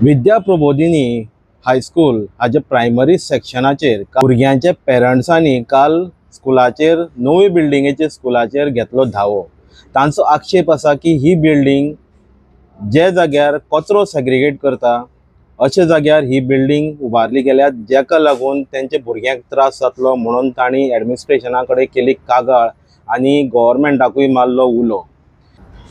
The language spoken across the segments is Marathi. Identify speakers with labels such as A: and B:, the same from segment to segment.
A: विद्या प्रबोधिनी हायस्कूल हाजे प्रायमरी सेक्शनाचेर भुरग्यांच्या पेरंट्सांनी काल स्कुलाचेर नवी बिल्डिंगेचे स्कुलाचेर घेतलो धावो। तांचो आक्षेप आसा की ही बिल्डिंग जे जाग्यार कचरो सेग्रिगेट करता अशे जाग्यार ही बिल्डिंग उबारली गेल्या, जेका लागून त्यांचे भुरग्यांक त्रास जातलो म्हणून तांणी एडमिनिस्ट्रेशना कडेन केली कागाळ आनी गव्हर्मेंटाकूय मारलो उलो।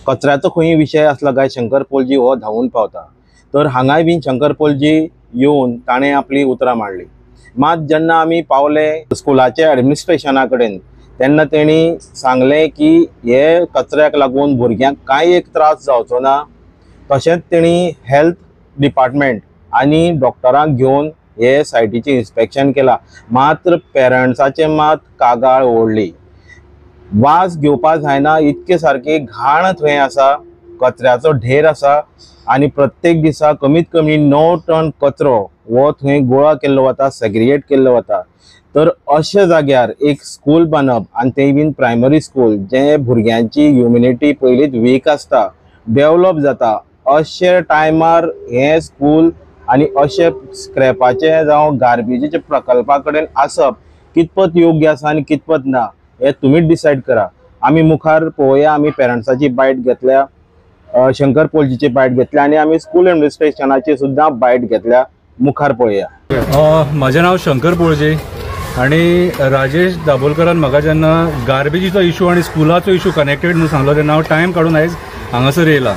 A: कचऱ्याचो खंय विशय आसला काय शंकर पोलजी हो धांवून पावता, तर हांगाय बीन शंकर पोलजी येवन ताणें आपली उतरां मांडली। मात जेन्ना आमी पावले स्कुलाच्या एडमिनिस्ट्रेशना कडेन तेन्ना तेणी सांगलें की हे कचऱ्याक लागून भुरग्यांक कांय एक त्रास जावचो ना। तशेंच तेणी हेल्थ डिपार्टमेंट आनी डॉक्टरांक घेवन हे सायटीचें इन्स्पेक्शन केलां, मात्र पेरंट्साचे मात कागाळ ओडली। वास घेवपा जायना इतके सारके घाण थंय आसा, कचऱ्याचो ढेर आसा आनी प्रत्येक दिसा कमीत कमी 9 टन कचरो हो थंय गोळा केल्लो वता, सेग्रिगेट केल्लो वता। तर अशा जाग्यार एक स्कूल बांदप आनी तेय बीन प्रायमरी स्कूल जे भुरग्यांची ह्युमिनिटी पयलींच वीक आसता, डेवलप जाता, अशे टायमार हे स्कूल आनी अशे स्क्रॅपाचे जावं गार्बेजीचे प्रकल्पा कडेन आसप कितपत योग्य आसा आनी कितपत ना हे तुमीच डिसायड करा। आमी मुखार पळोवया, आमी पेरंट्साची बायट घेतल्या, शंकर पोलजीची बायट घेतल्या आनी आमी स्कूल एडमिनिस्ट्रेशनाची सुद्दां बायट घेतल्या। मुखार पळोवया।
B: म्हजें नांव शंकर पोळजे आनी राजेश दाबोलकरान म्हाका जेन्ना गार्बेजीचो इशू आनी स्कुलाचो इशू कनेक्टेड म्हणून सांगलो तेन्ना हांव टायम काडून आयज हांगासर येयला।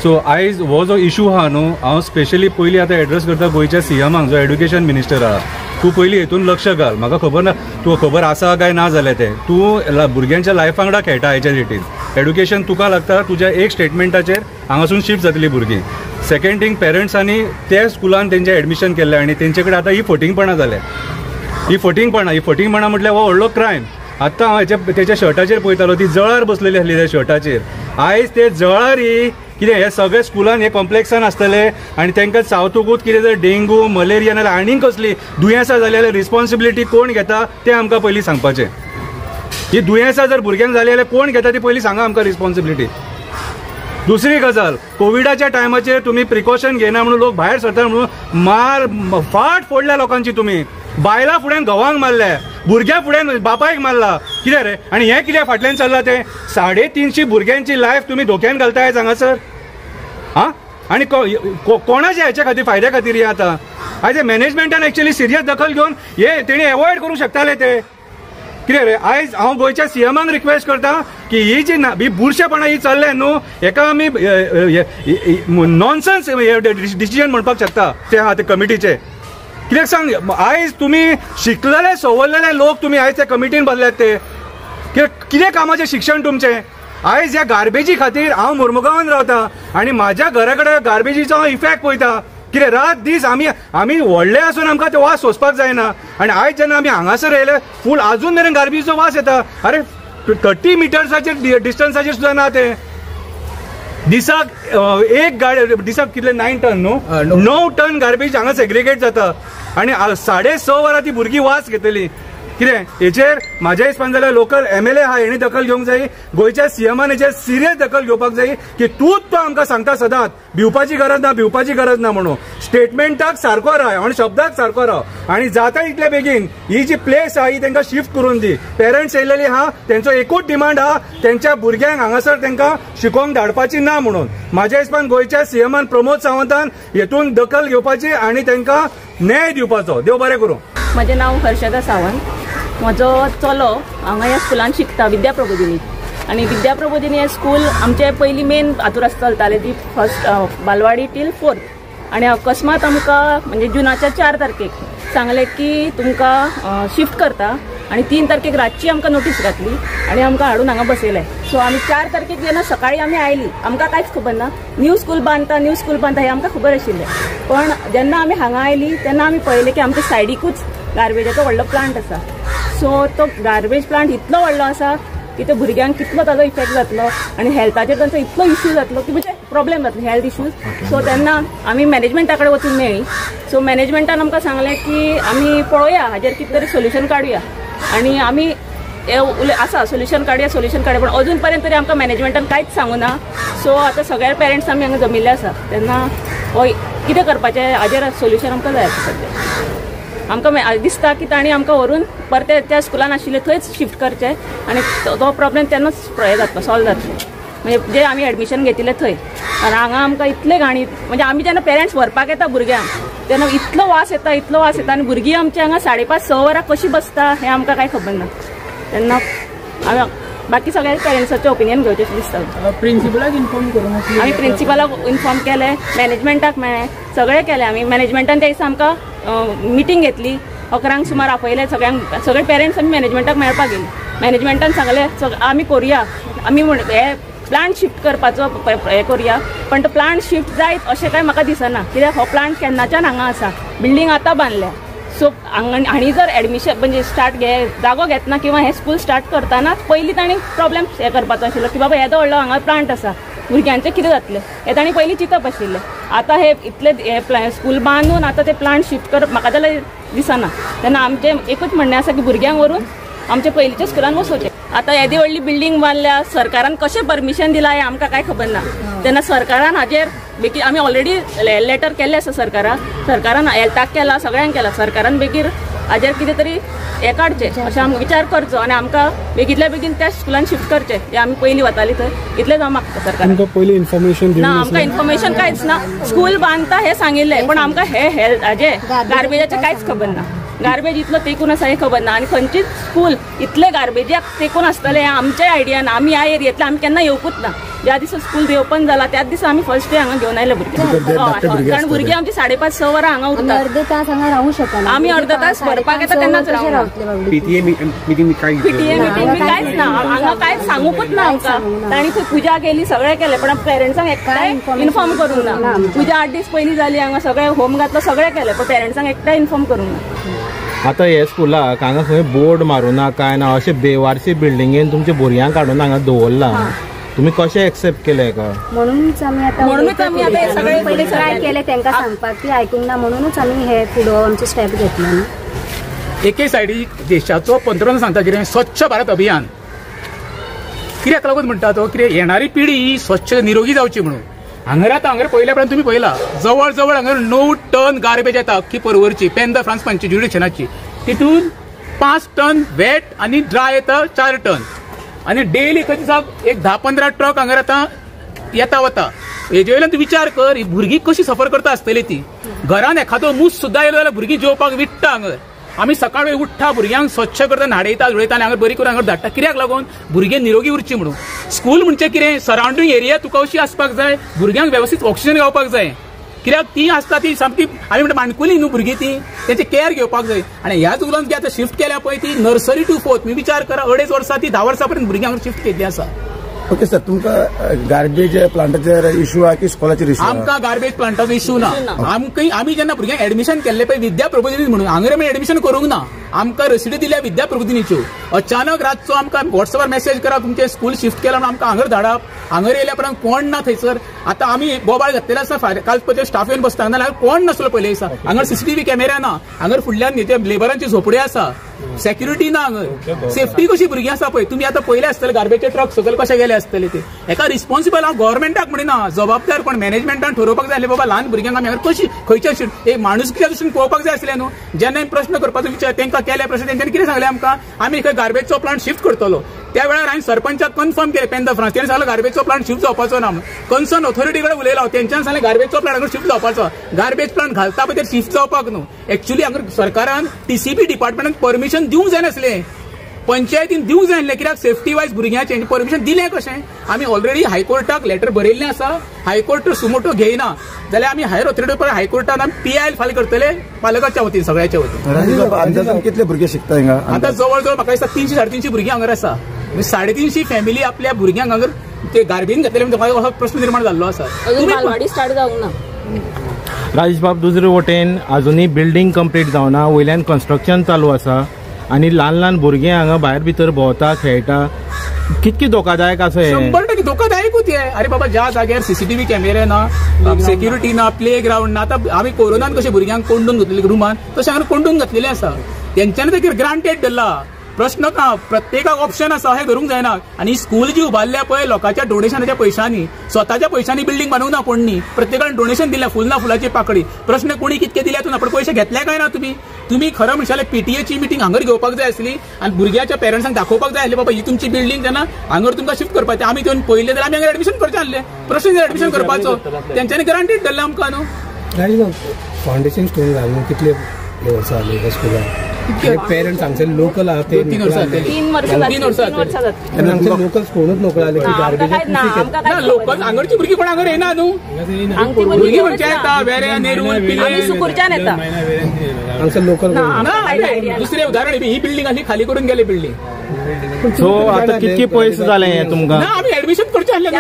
B: सो आयज हो जो इशू आहा न्हू, हांव स्पेशली पयलीं आतां एड्रेस करता गोंयच्या सीएमाक जो एड्युकेशन मिनिस्टर आहा। तूं पयलीं हेतून लक्ष घाल, म्हाका खबर ना तुका खबर आसा काय ना जालें तें। तूं भुरग्यांच्या लायफा वांगडा खेळटा हेच्या डेटीन। एड्युकेशन तुका लागता, तुज्या एक स्टेटमेंटाचेर हांगासून शिफ्ट जातलीं भुरगीं। सेकंड थिंग, पेरंट्सांनी त्या स्कुलान तेंचें एडमिशन केल्लें आनी तेंचे कडेन आतां ही फटिंगपणां जाल्या। ही फटिंगपणां म्हटल्यार हो व्हडलो क्रायम। आतां हांव तेच्या शर्टाचेर पळयतालो, ती जळार बसलेली आसली त्या शर्टाचेर। आयज ते जळारी कितें हे सगळे स्कुलान हे कॉम्प्लेक्सान आसतले आनी तांकां चावतकूच कितें जर डेंगू मलेरिया नाल्यार आनीक कसली दुयेंसां जाली जाल्यार रिस्पॉन्सिबिलिटी कोण घेता तें आमकां पयलीं सांगपाचें। ही दुयेंसां जर भुरग्यांक जाली जाल्यार कोण घेता ती पयलीं सांगा आमकां रिस्पॉन्सिबिलिटी। दुसरी गजाल, कोविडाच्या टायमाचेर तुमी प्रिकॉशन घेना म्हणून लोक भायर सरता म्हणून फाट फोडल्या लोकांची। तुमी बायलां फुड्यान घोवांक मारल्या, भुरग्यां फुड्यान बापायक मारला, कितें रे? आनी हें कितें फाटल्यान चल्लां तें? 350 भुरग्यांची लायफ तुमी धोक्यान घालताय हांगासर। हां, आनी कोणाच्या हेच्या खातीर फायद्या खातीर हें आतां? आयज मॅनेजमेंटान एक्चुअली सिरियस दखल घेवन हे तेणी एवॉयड करूंक शकताले ते। कितें रे? आयज हांव गोंयच्या सीएमाक रिक्वेस्ट करता की ही जी बुरशेपणां ही चल्ले न्हू, हेका आमी नॉनसेन्स डिसिजन म्हणपाक शकता ते आहा ते कमिटीचे। कित्याक सांग, आयज तुमी शिकलेले सवरलेले लोक तुमी आयज त्या कमिटीन बसल्यात ते कितें कामाचें शिक्षण तुमचें? आयज ह्या गार्बेजी खातीर हांव मुर्मुगांवान रावता आनी म्हाज्या घरा कडेन गार्बेजीचो इफेक्ट पळयता। कितें रात दीस आमी व्हडले आसून आमकां तो वास सोंसपाक जायना। आनी आयज जेन्ना आमी हांगासर येयले फूल आजून मेरेन गार्बेजीचो वास येता। अरे 30 मिटर्साचेर डिस्टन्साचेर सुद्दां ना ते। दिसाक एक गाडी दिसाक कितले 9 टन न्हू, 9 टन गार्बेज हांगा सेग्रिगेट जाता आनी 6:30 वरां ती भुरगीं वास घेतली। कितें हेचेर म्हाज्या हिसपान जाल्यार लोकल MLA आहा हेणी दखल घेवंक जाय, गोंयच्या सीएमान हेचेर सिरियस दखल घेवपाक जाय की तूंच तो आमकां सांगता सदांच भिवपाची गरज ना म्हणून। स्टेटमेंटाक सारको राव आनी शब्दाक सारको राव आनी जाता इतले बेगीन ही जी प्लेस आहा ही तांकां शिफ्ट करून दी। पेरंट्स येयलेली आहा, तेंचो एकूच डिमांड आहा तेंच्या भुरग्यांक हांगासर तांकां शिकोवंक धाडपाची ना म्हणून। म्हाज्या हिसपान गोंयच्या सीएमान प्रमोद सावंतान हेतून दखल घेवपाची आनी तांकां न्याय दिवपाचो। देव बरें करूं।
C: म्हजें नांव हर्षदा सावंत। म्हजो चलो हांगा ह्या स्कुलान शिकता विद्या प्रबोधिनी। आनी विद्या प्रबोधिनी हें स्कूल आमचे पयलीं मेन हातूर चलतालें ती फर्स्ट बालवाडी टील 4th। आनी अकस्मात आमकां म्हणजे जुनाच्या 4 तारखेक सांगलें की तुमकां शिफ्ट करता आनी 3 तारखेक रातची आमकां नोटीस घातली आनी आमकां हाडून हांगा बसयलें। सो आमी 4 तारखेक जेन्ना सकाळीं आमी आयलीं आमकां कांयच खबर ना, न्यू स्कूल बांदता हें आमकां खबर आशिल्लें। पण जेन्ना आमी हांगा आयलीं तेन्ना आमी पळयलें की आमच्या सायडीकूच गार्बेजाचो व्हडलो प्लांट आसा। सो तो गार्बेज प्लांट इतलो व्हडलो आसा की ते भुरग्यांक कितलो ताजो इफेक्ट जातलो आनी हेल्थाचेर तांचो इतलो इश्यू जातलो की म्हणजे प्रॉब्लेम जातलो हेल्थ इश्यूज। सो तेन्ना आमी मॅनेजमेंटा कडेन वचून मेळ्ळी। सो मॅनेजमेंटान आमकां सांगलें की आमी पळोवया हाजेर कितें तरी सोल्युशन काडुया आनी आमी आसा सोल्युशन काडया पण अजून पर्यंत तरी आमकां मॅनेजमेंटान कांयच सांगूना। सो आतां सगळ्या पेरंट्स आमी हांगा जमिल्ले आसा तेन्ना हो कितें करपाचें हाजेर सोल्युशन आमकां जाय सद्या. आमकां दिसता की तांणी आमकां व्हरून परते त्या स्कुलान आशिल्ले थंयच शिफ्ट करचें आनी तो प्रॉब्लेम तेन्नाच हें जातलो सॉल्व जातलो. म्हणजे जे आमी एडमिशन घेतिल्लें थंय आनी हांगा आमकां इतले घाणी म्हणजे आमी जेन्ना पेरंट्स व्हरपाक येता भुरग्यांक तेन्ना इतलो वास येता आनी भुरगीं आमची हांगा 5:30-6 वरां कशी बसता हें आमकां कांय खबर ना. तेन्ना बाकी सगळ्या पेरंट्साचें ओपिनियन घेवचें दिसता.
D: प्रिन्सिपलाक इन्फॉर्म करूंक
C: आमी प्रिन्सिपलाक इन्फॉर्म केलें, मॅनेजमेंटाक मेळ्ळें, सगळें केलें आमी. मॅनेजमेंटान त्या दिसा आमकां मिटींग घेतली, 11 सुमार आपयले सगळे पेरंट्स आमी मॅनेजमेंटाक मेळपाक गेली. मॅनेजमेंटान सांगलें आमी करुया, आमी हे प्लांट शिफ्ट करपाचो हें करुया, पण तो प्लांट शिफ्ट जायत अशें कांय म्हाका दिसना. कित्याक हो प्लांट केन्नाच्यान हांगा आसा, बिल्डींग आतां बांदल्या. सो हांणी जर एडमिशन म्हणजे जागो घेतना किंवा हे स्कूल स्टार्ट करतानाच पयलीं तांणी प्रॉब्लेम हें करपाचो आशिल्लो की बाबा येदो व्हडलो हांगा प्लांट आसा, भुरग्यांचें कितें जातलें हें तांणी पयलीं चिंतप आशिल्लें. आतां हे इतले हे स्कूल बांदून आतां ते प्लांट शिफ्ट करप म्हाका जाल्यार दिसना. तेन्ना आमचें एकूच म्हणणें आसा की भुरग्यांक व्हरून आमच्या पयलींच्या स्कुलान वचोवचें. आतां येदी व्हडली बिल्डींग बांदल्या, सरकारान कशें परमिशन दिलां हें आमकां कांय खबर ना. तेन्ना सरकारान हाजेर बेगीन आमी ऑलरेडी लेटर केल्लें आसा सरकारान हेल्थाक केला, सगळ्यांक केला. सरकारान बेगीन हाजेर कितें तरी हें काडचें अशें आमकां विचार करचो आनी आमकां बेगींतल्या बेगीन त्या स्कुलान शिफ्ट करचें. जे आमी पयलीं वतालीं थंय इतलें जावं मागता सरकार. ना आमकां इन्फॉर्मेशन कांयच ना. स्कूल बांदता हें सांगिल्लें पण आमकां हाजें गार्बेजाचें कांयच खबर ना. गार्बेज इतलो तेंकून आसा हें खबर ना आनी खंयचीच स्कूल इतले गार्बेजाक तेंकून आसतलें हें आमच्या आयडियान. आमी ह्या एरियेंतले आमी केन्ना येवकूच ना. ज्या दिसा स्कूल रिओपन जाला त्याच दिसा आमी फर्स्ट डे हांगा घेवन आयले भुरगे. कारण भुरगीं आमची 5:30-6 वरां हांगा उरतात.
E: अर्धे तास हांगा रावूं शकना.
C: आमी अर्धो तास भरपाक येता तेन्नाच रावना.
D: पीटीए मिटींग
C: कांयच ना हांगा कांयच सांगूकूच ना आमकां. तांणी थंय पुजा केली, सगळें केलें पण पेरंट्सांक एकटाय इन्फॉर्म करूंक ना. पुजा 8 दीस पयलीं जाली, हांगा सगळें होम घातलो, सगळें केलें पण पेरंट्सांक एकटाय इन्फॉर्म करूंक ना.
A: आतां हे स्कुलाक हांगा खंय बोर्ड मारूना काय ना, अशें बेवारशी बिल्डिंगेन तुमच्या भुरग्यांक काडून हांगा दवरला. तुमी कशें एक्सेप्ट केलें हेका?
E: म्हणूनच आमी आतां सगळे पयलीं ट्राय केले तांकां सांगपाक, ती आयकूंक ना. म्हणूनच आमी हे फुडो आमचे स्टेप घेतले.
D: एके सायडीक देशाचो पंतप्रधान सांगता कितें स्वच्छ भारत अभियान. कित्याक लागून म्हणटा तो कितें येणारी पिढी ही स्वच्छ निरोगी जावची म्हणून. हांगर पयल्या उपरांत तुमी पळयला जवळ जवळ हांगर 9 टन गार्बेज येता की परवरची पेन द फ्रांस पंच ज्युडिशनाची. तितून 5 टन वेट आनी ड्राय येता 4 टन आनी डेली खंय दिसाक एक 10-15 ट्रक हांगर आतां येता वता. हेजे वयल्यान तूं विचार कर ही भुरगीं कशी सफर करता आसतली ती. घरान एखादो मूस सुद्दां येयलो जाल्यार भुरगीं जेवपाक विट्टा हांगर. आमी सकाळी उठ्ठा भुरग्यांक स्वच्छ करता, न्हाडयता धुळयता आनी हांगा बरी करून हांगा धाडटा. कित्याक लागून भुरगे निरोगी उरची म्हणून. स्कूल म्हणजे कितें सरावंडींग एरिया तुका अशी आसपाक जाय, भुरग्यांक वेवस्थीत ऑक्सिजन गावपाक जाय. कित्याक ती आसता ती सामकी आमी म्हणटा माणकुली न्हू भुरगीं ती, तेंची केअर घेवपाक जाय. आनी ह्या स्कुलान जी आतां शिफ्ट केल्या पळय ती नर्सरी टू 4th तुम्ही विचार करा 2.5 वर्सां ती 10 वर्सां पर्यंत भुरग्यांक हांगा शिफ्ट केल्ली आसा.
F: ओके सर, तुमकां गार्बेज प्लांटाचेर इश्यू आहा की स्कॉलाचेर इश्यू?
D: आमकां गार्बेज प्लांटाचो इश्यू ना. आमी जेन्ना भुरग्यांक एडमिशन केल्ले पळय विद्या प्रबोधिनी म्हणून हांगर आमी एडमिशन करूंक ना. आमकां रसिदी दिल्या विद्या प्रबोधिनीच्यो. अचानक रातचो आमकां व्हॉट्सअपार मेसेज करा तुमचें स्कूल शिफ्ट केला म्हणून आमकां हांगर धाडप. हांगर येयल्या उपरांत कोण ना थंयसर. आतां आमी बोबाळ घातलेलो आसा. काल पळय स्टाफ येवन बसता नाल्यार कोण नासलो पयले दिसा. हांगर CCTV कॅमेरा ना. हांगर फुडल्यान लेबरांची झोपडी आसा. सेक्युरिटी ना हांगर. सेफ्टी कशी भुरगीं आसा पळय तुमी आतां पयले आसतले गार्बेजचे ट्रक सकयल कशे गेले आसतले ते. हेका रिस्पॉन्सिबल हांव गव्हर्मेंटाक म्हणिना, जबाबदार कोण मॅनेजमेंटान ठरोवपाक जाय. बाबा ल्हान भुरग्यांक आमी हांगर कशी खंयच्या एक माणुसकीच्या दृश्टीन पळोवपाक जाय आसलें न्हू. जेन्ना प्रश्न करपाचो विचार तांकां केले प्रश्न तेंच्यांनी कितें सांगलें आमकां आमी खंय गार्बेजचो प्लांट शिफ्ट करतलो. त्या वेळार हांवें सरपंचाक कन्फर्म केलें पेन द फ्रांस. तेणें सांगलें गार्बेजचो प्लांट शिफ्ट जावपाचो ना. कन्सर्न ऑथॉरिटी कडेन उलयलो. तेंच्यान सांगलें गार्बेजचो प्लांट हांगा शिफ्ट जावपाचो. गार्बेज प्लांट घालता पळय ते शिफ्ट जावपाक न्हू. एक्चुअली हांगा सरकारान TCP डिपार्टमेंटान परमिशन दिवंक जाय नासलें. पंचायतीन दिवंक जाय आसलें. कित्याक सेफ्टी वायज भुरग्यांचें परमिशन दिलें कशें. आमी ऑलरेडी हायकोर्टाक लेटर बरयल्लें आसा. हायकोर्ट सुमोटो घेयना जाल्यार आमी हायर ऑथॉरिटी हायकोर्टान आमी PIL फायल करतले पालकाच्या वतीन सगळ्याच्या वतीन.
F: अंदाजान कितले भुरगे शिकता हिंगा?
D: आतां जवळ जवळ म्हाका दिसता 300-350 भुरगीं हांगर आसा. 350 फॅमिली आपल्या भुरग्यांक हांगर ते गार्बेज घातलेले म्हणजे हो प्रश्न निर्माण जाल्लो आसा.
C: बालवाडी स्टार्ट जावंक ना.
A: राजेश बाब, दुसरे वटेन अजुनूय बिल्डींग कंप्लीट जावना, वयल्यान कन्स्ट्रक्शन चालू आसा आनी ल्हान ल्हान भुरगे हांगा भायर भितर भोंवता खेळटा. कितकी धोकादायक आसा हे?
D: 100% धोकादायकूच हे. अरे बाबा ज्या जाग्यार CCTV कॅमेरे ना, सेक्युरिटी ना, प्ले ग्राउंड ना. आतां आमी कोरोनान कशें भुरग्यांक कोंडून घातलेले रुमान तशें हांगा कोंडून घातलेले आसा. तेंच्यांनी ताचेर ग्रांटेड धरला. प्रश्न का प्रत्येकाक ऑप्शन आसा हे धरूंक जायना. आनी स्कूल जी उबारल्या पळय लोकांच्या डोनेशनाच्या पैशांनी, स्वताच्या पैशांनी बिल्डींग बांदूंक ना कोणी, प्रत्येकान डोनेशन दिल्या, फुल ना फुलाची पाकळी. प्रश्न कोणी कितके दिल्या तू ना, पण पैसे घेतले काय ना तुम्ही खरं म्हणशाले पीटीएची मिटींग हांगर घेवपाक जाय आसली आनी भुरग्याच्या पेरंट्सांक दाखोवपाक जाय आसले बाबा ही तुमची बिल्डींग जेन्ना हांगर तुमकां शिफ्ट करपाचें आमी घेवन पयले जाल्यार आमी हांगा एडमिशन करचें आसलें. प्रश्न एडमिशन करपाचो तेंच्यांनी गॅरंटीड धरलें आमकां न्हू.
G: फाउंडेशन स्टोन घालून कितले वर्सां जाली त्या स्कुलान? पेरंट्स आमचे लोकल आहात ते
C: 3 वर्सां जातली.
G: लोकल स्कूलच नोकरी आले की गार्बेज
D: लोकल हांगरची भुरगीं कोण हांगर येना न्हू. भुरगीं खंयचे येता वेरे नेरून पिले
C: सुकुरच्यान येता.
G: आमचे लोकल
D: दुसरे उदाहरण ही बिल्डींग आनी खाली करून गेले बिल्डींग.
A: सो आता कितके पयस जाले हे तुमकां?
D: आमी एडमिशन करचे आसले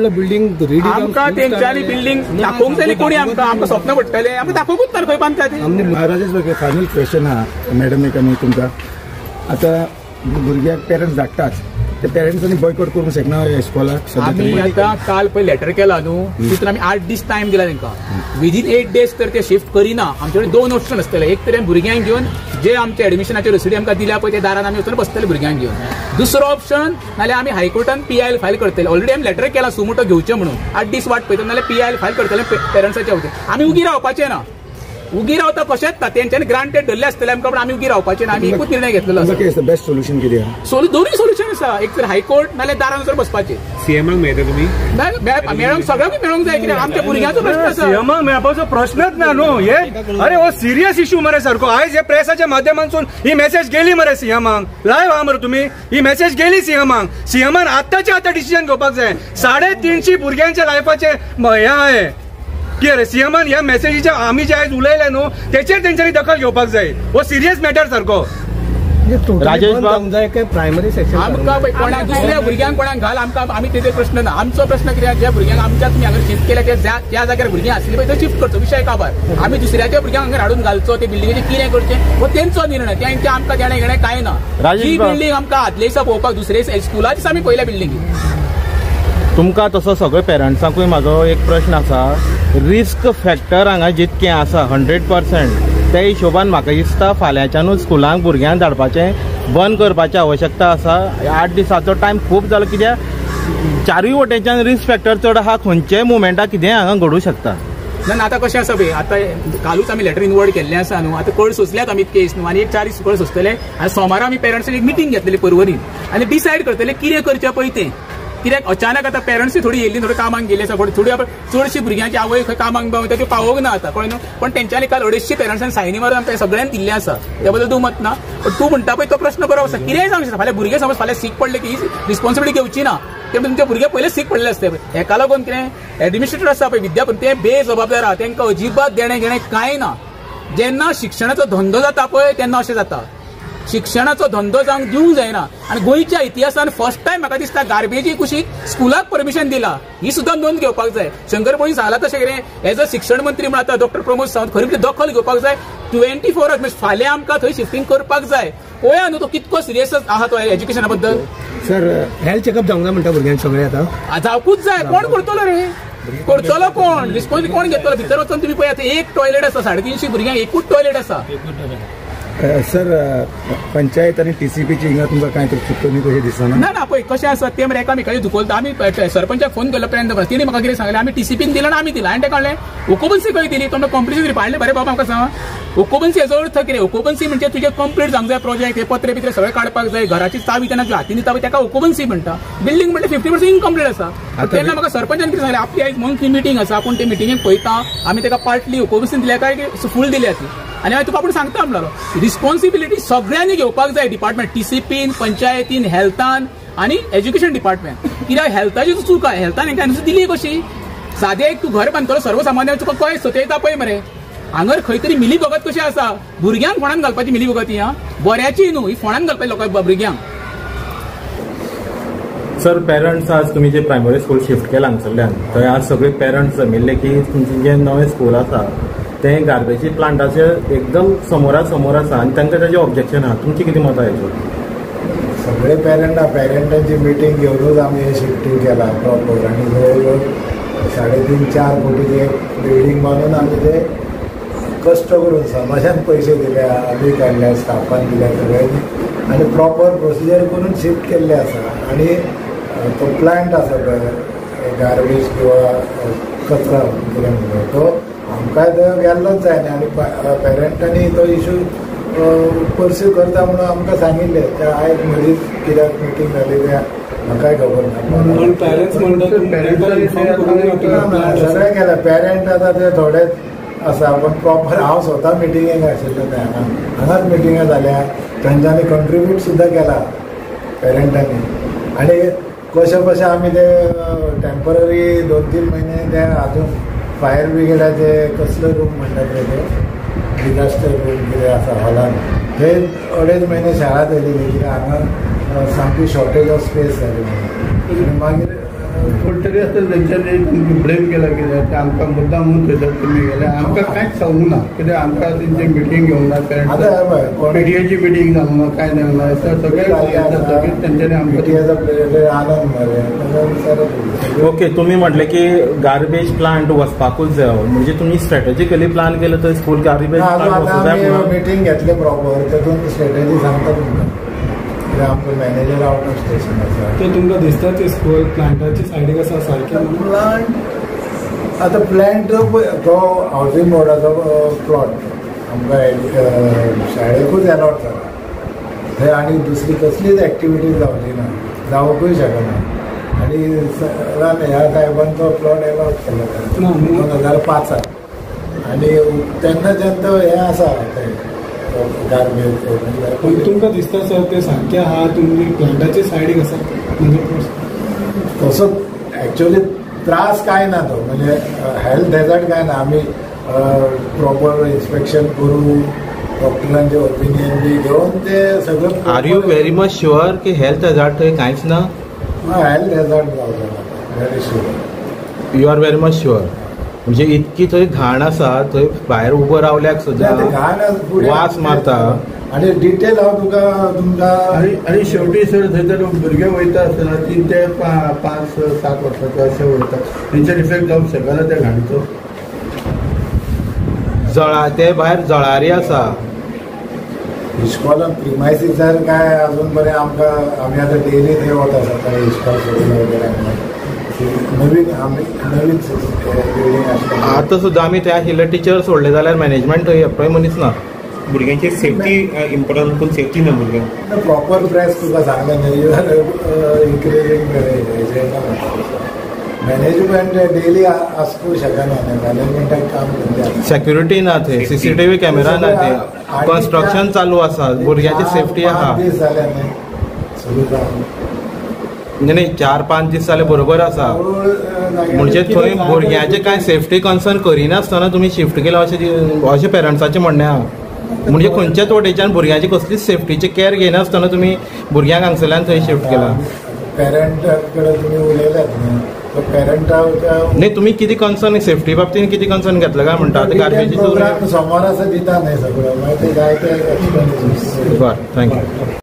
G: बिल्डींग
D: आमकां तेंच्यांनी बिल्डींग दाखोवंक जाय कोणी आमकां स्वप्न पडटले आमी दाखोवंकूच ना खंय बांदता ती.
F: महाराज फायनल क्वेश्चन हा मॅडम आनी तुमकां. आतां भुरग्याक पेरंट्स धाडटात, ते पेरंट्सांनी बॉयकॉट करूंक शकना स्कॉलाक?
D: आमी आतां काल पळय लेटर केला न्हू, तितून आमी 8 दीस टायम दिला तांकां. विदीन 8 days तर ते शिफ्ट करिना. आमचे कडेन 2 ऑप्शन आसतले. एक तर भुरग्यांक घेवन जे आमचे एडमिशनाचे रसिडी आमकां दिल्या पळय ते दारान आमी वचून बसतले भुरग्यांक घेवन. दुसरो ऑप्शन नाल्यार आमी हायकोर्टान PIL फायल करतले. ऑलरेडी आमी लेटर केला सुमोटो घेवचे म्हणून. 8 दीस वाट पळयता नाल्यार PIL फायल करतले पेरंट्साच्या वतीन. आमी उगी रावपाचे ना. उगी रावता कशेंच ना, तेंच्यांनी ग्रांटेड धरले आसतले आमकां, पण आमी उगी रावपाचे ना. आमी एकूच निर्णय घेतलेलो आसा.
F: बेस्ट सोल्युशन कितें?
D: दोन्ही सोल्युशन आसा. एक तर हायकोर्ट नाल्यार दारान वचून बसपाचे.
G: सीएमाक मेळटा तुमी?
D: मेळोंक सगळ्यांक मेळोंक जाय कित्याक आमच्या भुरग्यांचो प्रश्न आसा.
B: सीएमाक मेळपाचो प्रश्नच ना न्हू. हे अरे हो सिरियस इश्यू मरे सारको. आयज हे प्रेसाच्या माध्यमांतून ही मेसेज गेली मरे सीएमाक. लायव्ह आहा मरे तुमी. ही मेसेज गेली सीएमाक. सीएमान आत्ताच्या आतां डिसिजन घेवपाक जाय. 350 भुरग्यांच्या लायफाचे हे आहे की अरे सीएमान ह्या मेसेजीच्या आमी जे आयज उलयले न्हू तेचेर तेंच्यांनी दखल घेवपाक जाय. हो सिरियस मॅटर सारको.
G: राजेश बाब प्रायमरी सेक्शन
D: आमकां कोणाक दुसऱ्या भुरग्यांक कोणाक घाल आमकां आमी तेजेर प्रश्न ना. आमचो प्रश्न कित्याक ज्या भुरग्यांक आमच्या तुमी हांगा शिफ्ट केल्या त्या जाग्यार भुरगीं आसली पळय थंय शिफ्ट करचो विशय काबार. आमी दुसऱ्याच्या भुरग्यांक हांगा हाडून घालचो ते बिल्डिंगेचेर कितें करचें हो तेंचो निर्णय. तेंचे आमकां देणें घेणें कांय ना. ही बिल्डींग आमकां आदले दिसा पळोवपाक दुसरे स्कुलाचीच आमी पयल्या बिल्डिंगी.
A: तुमकां तसो सगळ्या पेरंट्सांकूय म्हाजो एक प्रश्न आसा. रिस्क फॅक्टर हांगा जितकें आसा 100%, त्या हिशोबान म्हाका दिसता फाल्यांच्यानूच स्कुलांक भुरग्यांक धाडपाचें बंद करपाची आवश्यकता आसा. 8 दिसाचो टायम खूब जालो कित्याक 4य वटेच्यान रिस्क फॅक्टर चड आहा. खंयच्याय मुवमेंटाक कितेंय हांगा घडूंक शकता.
D: ना आतां कशें आसा पळय, आतां कालूच आमी लेटर इनवर्ड केल्लें आसा न्हू. आतां कळ सोंसल्यात आमी केस न्हू आनी एक 4 दीस कळ सोंसतले आनी सोमारा आमी पेरंट्सांनी एक मिटींग घेतलेली पर्वरीन आनी डिसायड करतले कितें करचें पळय तें. कित्याक अचानक आतां पेरंट्स थोडी येयल्ली थोडी कामाक गेली आसा. थोडी चडशी भुरग्यांची आवय खंय कामाक पावता त्यो पावोंक ना आतां कळ्ळें न्हू. पण तेंच्यांनी काल 250 पेरंट्सांनी सायनी मारून आमकां सगळ्यांक दिल्लें आसा. त्या बद्दल तूं मत ना. पण तूं म्हणटा पळय तो प्रश्न बरो आसा. कितेंय सांगू शकता. फाल्यां भुरगे समज फाल्यां सीक पडले की ही रिस्पॉन्सिबिलिटी घेवची ना. ते तुमचे भुरगे पयले सीक पडले आसते. हेका लागून कितें एडमिनिस्ट्रेटर आसा पळय विद्यापीठ ते बेजबाबदार आहा. तांकां अजिबात देणें घेणें कांय ना. जेन्ना शिक्षणाचो धंदो जाता पळय तेन्ना अशें जाता. शिक्षणाचो धंदो जावंक दिवंक जायना. आनी गोंयच्या इतिहासान फर्स्ट टायम म्हाका दिसता गार्बेजी कुशीक स्कुलाक परमिशन दिला. ही सुद्दां नोंद घेवपाक जाय. शंकर भोई सांगला तशें कितें एज अ शिक्षण मंत्री म्हण आतां डॉक्टर प्रमोद सावंत खरी दखल घेवपाक जाय. 24 hours म्हणजे फाल्यां आमकां थंय शिफ्टिंग करपाक जाय. पळया न्हू तो कितको सिरियस आहा तो एज्युकेशना बद्दल.
G: सर हेल्थ चेकअप जावंक जाय म्हणटा भुरग्यांक सगळे आतां
D: जावकूच जाय. कोण करतलो रे? करतलो कोण? रिस्पॉन्सिबिलिटी कोण घेतलो? भितर वचून तुमी पळय आतां एक टॉयलेट आसा 350 भुरग्यांक एकूच टॉयलेट आसा.
F: सर पंचायत आणि TCPची हिंगा तुमकां कांय तरी चुकणी कशी दिसना?
D: ना पळय कशें आसा तें मरे एकामेकांनी दुखोलता. आमी सरपंचाक फोन केलो पर्यंत तिणी म्हाका कितें सांगलें आमी TCPन दिला ना आमी दिला. आनी तेका कळ्ळें ओकुपन्सी खंय दिली तो कंप्लीट दिली. पाळले बरें बाबा म्हाका सांग ओकुपन्सी हेजो अर्थ कितें? ओकुपन्सी म्हणजे तुजें कंप्लीट जावंक जाय प्रोजेक्ट हे पत्रे बित्रे सगळें काडपाक जाय. घराची चावी तेन्ना हातीन चावी ताका ओकुपन्सी म्हणटा. बिल्डींग म्हणजे 50% इनकम्प्लीट आसा. तेन्ना म्हाका सरपंचान कितें सांगलें आपली आयज मंथली मिटींग आसा आपूण ते मिटींगेक पळयता आमी ताका पार्टली ओकुपन्सी दिल्या काय फूल दिल्या ती. आनी हांवें तुका आपूण सांगता म्हणलो रिस्पॉन्सिबिलिटी सगळ्यांनी घेवपाक जाय. डिपार्टमेंट TCPन पंचायतीन हेल्थान आनी एज्युकेशन डिपार्टमेंट. कित्याक हेल्थाची चूक आहा. हेल्थान हांकां दिली कशी? सादें एक तूं घर बांदतलो सर्वसामान्य तुका कळय सतयता पळय मरे. हांगर खंय तरी मिली भगत कशी आसा. भुरग्यांक फोंडान घालपाची मिली भगत ही बऱ्याची न्हू. ही फोंडान घालपाची लोकांक भुरग्यांक.
A: सर पेरंट्स आज तुम्ही जे प्रायमरी स्कूल शिफ्ट केला हांगसरल्यान थंय आज सगळे पेरंट्स जमिल्ले की तुमचें जें नवें स्कूल आसा तें गार्बेजी प्लांटाचे एकदम समोर आसा आनी तांकां ताजें ऑब्जेक्शन आहा. तुमचें कितें मत आहा हेचेर?
H: सगळे पेरंटांची मिटींग घेवनूच आमी हे शिफ्टिंग केला प्रॉपर. आनी जवळ 3.5-4 कोटीची एक बिल्डींग बांदून आमी ते कष्ट करून समाजान पैसे दिले, आमी काडल्या, स्टाफान दिल्या सगळ्यांनी आनी प्रॉपर प्रोसिजर करून शिफ्ट केल्ले आसा. आनी तो प्लांट आसा पळय गार्बेज किंवा कचरा कितें म्हणून तो आमकां थंय गेल्लोच जायना. आनी पेरंटांनी तो इशू परस्यू करता म्हणून आमकां सांगिल्लें. त्या आयज मदींच कित्याक मिटींग जाली त्या म्हाकाय खबर ना.
G: पेरेंट्स
H: सगळें केलें. पेरंट आतां ते थोडेच आसा पण प्रॉपर हांव स्वता मिटिंगेक आशिल्लो ते हांगाच मिटिंगा जाल्या. तांच्यांनी कंट्रिब्यूट सुद्दां केला पेरंटांनी. आनी कशें आमी ते टेम्पररी 2-3 म्हयने ते हातून फायर ब्रिगेडाचे कसले रूम म्हणटात ते डिजास्टर रूम कितें आसा हॉलान ते 2.5 म्हयने शाळा दवरिल्ली कित्याक हांगा सामकी शॉर्टेज ऑफ स्पेस जाली म्हणून. आनी मागीर
I: कोणतरी असं त्यांच्यानी ब्लेम केला कित्याक आमकां मुद्दाम म्हणून थंयसर तुमी गेले. आमकां कांयच सांगूंक ना कित्याक आमकां तेंची मिटींग घेवंक ना. पीटीएची मिटींग जावंक ना कांय जावंक ना. सगळे तेंच्यांनी आमकां
H: आनंद मरे.
A: ओके, तुम्ही म्हटले की गार्बेज प्लांट वचपाकूच जाय म्हणजे तुम्ही स्ट्रॅटेजिकली प्लान केलं तर स्कूल गार्बेज प्लांट
H: मिटींग घेतले प्रॉपर तेतून स्ट्रॅटेजी सांगता तुमकां. आमचो मॅनेजर आउट ऑफ स्टेशन आसा
G: ते तुमकां दिसता ते स्कूल प्लांटाची सायडीक आसा सारकें
H: प्लांट. आतां प्लांट तो हावजींग बोर्डाचो प्लॉट आमकां शाळेकूच अलॉट जाला थंय. आनी दुसरी कसलीच एक्टिविटी जावची ना, जावंकूय शकना. आनी ह्या साहेबांचो प्लॉट अलॉट केलो 2005. आनी तेन्ना हें आसा थंय
G: पण तुमकां दिसता सर ते सारकें आहा तुमी प्लांटाचे सायडीक आसा म्हणजे
H: तसो एक्चुअली त्रास काय ना तो म्हणजे हेल्थ हॅजार्ड काय ना. आमी प्रॉपर इन्स्पेक्शन करू डॉक्टरांचे ओपिनियन बी घेवन ते सगळं.
A: Are you very much sure की हेल्थ हॅजार्ड थंय कांयच ना?
H: हेल्थ हॅजार्ड जावं very sure.
A: You are very much sure म्हणजे इतकी थंय घाण आसा थंय भायर उबो रावल्याक सुद्दां वास मारता.
H: आनी डिटेल हांव तुमकां
I: आनी शेवटी सर थंयसर भुरगे वयता आसतना 3 ते 5-7 वर्सांचे अशे वयता तेंचेर इफेक्ट जावंक शकना त्या घाणीचो.
A: ते भायर जळारी आसा.
H: इस्कॉलान प्रिमायसीसार काय अजून बरें आमकां आमी आतां डेली थंय वता सकाळी इस्कॉल सोडून वगैरे नवीन बिल्डींग आसता.
A: आतां सुद्दां आमी ते आशिल्ले टिचर सोडले जाल्यार मॅनेजमेंट थंय एकटोय मनीस ना.
J: भुरग्यांची सेफ्टी इम्पॉर्टंट पूण सेफ्टी ना भुरग्यांक.
H: प्रॉपर प्रेस तुका सांगलें न्ही यू आर इन्क्रिजींग मॅनेजमेंट डेली आसपूं शकना न्ही. मॅनेजमेंटाक काम करता.
A: सेक्युरिटी ना थंय, CCTV कॅमेरा ना थंय, कन्स्ट्रक्शन चालू आसा, भुरग्यांची सेफ्टी आहा.
H: 5 दीस जाले न्ही सुरू जावन.
A: नाही 4-5 दीस जाले बरोबर आसा म्हणजे थंय भुरग्यांचे कांय सेफ्टी कन्सर्न करिनासतना तुमी शिफ्ट केला अशें पेरंट्साचें म्हणणें आहा. म्हणजे खंयच्याच वटेच्यान भुरग्यांची कसलीच सेफ्टीची केअर घेनासतना तुमी भुरग्यांक हांगसरल्यान थंय शिफ्ट केला.
H: पेरंट कडेन तुमी उलयल्यात न्ही पेरंटाच्या
A: नाही तुम्ही किती कन्सर्न सेफ्टी बाबतीत किती कन्सर्न घेतलं काय म्हणटा गार्बेजीचो
H: समोर असं दिता न्ही सगळं मागीर ते जाय ते.
A: बरं, थँक्यू.